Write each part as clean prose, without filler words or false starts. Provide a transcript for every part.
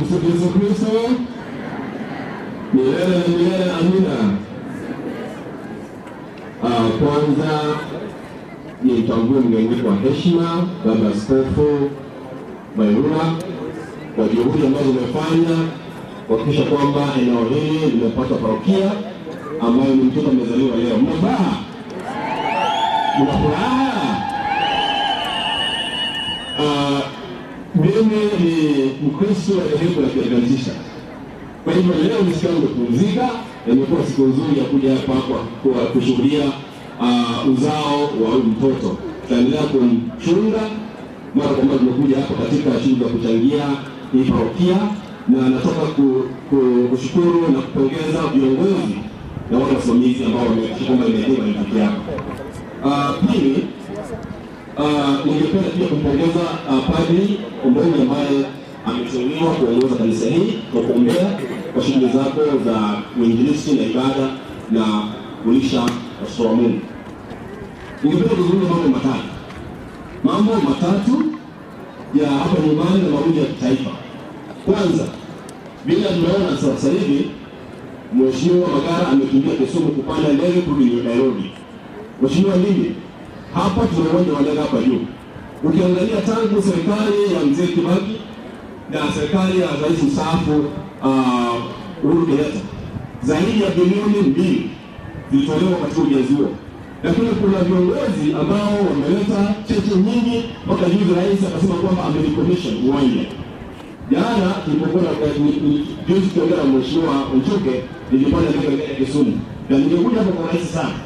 Tumsifu Yesu Kristo. Milele na milele, amina. Kwanza nitambue mgeni wa heshima Baba Askofu Mairuna kwa juhudi ambazo umefanya kuhakikisha kwamba eneo hili limepata parokia ambayo ni mtoto amezaliwa leo. Mnabaha? Mna furaha? Mimi ni Mkristo wa dhehebu la Kiadventista. Kwa hivyo leo ni siku ya kupumzika, na imekuwa siku nzuri ya kuja hapa kwa kushuhudia uzao wa mtoto. Tutaendelea kumchunga mara kwa mara. Tumekuja hapa katika shughuli za kuchangia hii parokia, na nataka kushukuru na kupongeza viongozi na wale wasimamizi ambao wamehakikisha kwamba imejengwa hii hapa. Pili, ningependa pia kumpongeza Padri Ombonyi ambaye ameteuliwa kuongoza kanisa hili kwa kuombea kwa shughuli zako za uinjilisti na ibada na kulisha watoto wa Mungu. Ningependa kuzungumza mambo matatu ya hapa nyumbani na mawili ya kitaifa. Kwanza, bila tunaona sasa hivi Mheshimiwa Magara amekimbia Kisumu kupanda ndege kurudi Nairobi. Mheshimiwa Lindi, hapa tuna uwanja wa ndege hapa juu. Ukiangalia tangu serikali ya Mzee Kibaki na serikali ya Rais mstaafu Uhuru Kenyatta, zaidi ya bilioni 2 zilitolewa katika ujenzi huo. Lakini kuna viongozi ambao wameleta cheche nyingi, mpaka juzi rais akasema kwamba amerecommission uwanja. Jana tulipokuwa juzi tukiongea na Mheshimiwa Nchuke, nilipanda ndege ya Kisumu. Na ningekuja hapo kwa rais sana.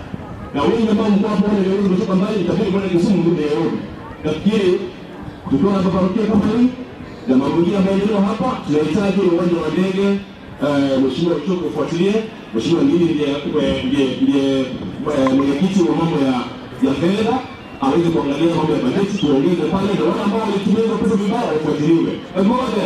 Na wengi ambao mko hapo wana viongozi kutoka mbali, itabidi kwenda Kisumu ndio Nairobi. Nafikiri tukiwa na parokia kama hii na mambo mengine maendeleo hapa, tunahitaji uwanja wa ndege. Mheshimiwa Nchuke kufuatilie. Mheshimiwa Ngini ndiye mwenyekiti wa mambo ya fedha, aweze kuangalia mambo ya bajeti, tuongeze pale, na wale ambao walitumia pesa vibaya wafuatiliwe. Mmoja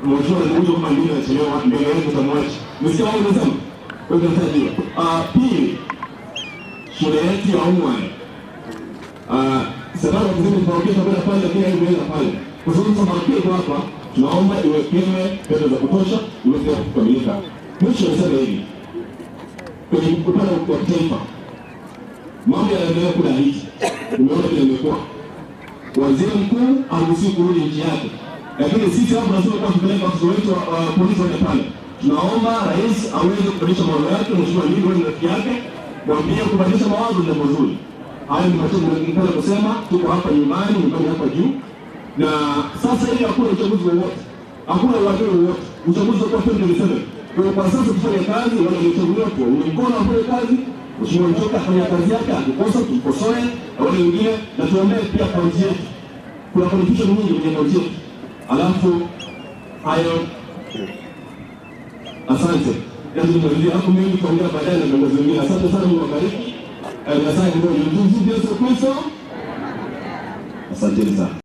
Mheshimiwa Nchuke kama ndio anachelewa mbele yetu tamwachi. Msikia wao wanasema kwa hiyo pili, shule yetu ya umma sababu kuzidi parokia kwa pale, lakini haikuweza pale. Kwa sababu parokia kwa hapa tunaomba iwekewe pesa za kutosha iweze kukamilika. Mwisho nasema hivi, kwenye mkutano wa kitaifa mambo yanaendelea kula Haiti. Umeona vile imekuwa waziri mkuu haruhusiwi kurudi nchi yake, lakini sisi hapa tunasema kwa kupeleka watoto wetu polisi wale pale. Tunaomba rais aweze kubadilisha mawazo yake. Mheshimiwa Lindi wewe rafiki yake, mwambie kubadilisha mawazo ni mazuri. Hayo ni matendo tunayopenda kusema. Tuko hapa nyumbani hapa juu, na sasa hivi hakuna uchaguzi wowote, hakuna uadui wowote. Uchaguzi wa 2027. Kwa sasa tufanye kazi, wale waliochaguliwa kwa mkono wafanye kazi. Mheshimiwa Nchuke afanye kazi yake, akikosa tukosoe, na wale wengine na tuombee pia kaunti yetu. Kuna confusion nyingi kwenye kaunti yetu. Alafu hayo, asante. Ndio ndio hapo mimi nitaongea baadaye na viongozi wengine. Asante sana, Mungu awabariki. Asante kwa Yesu Kristo. Asante sana.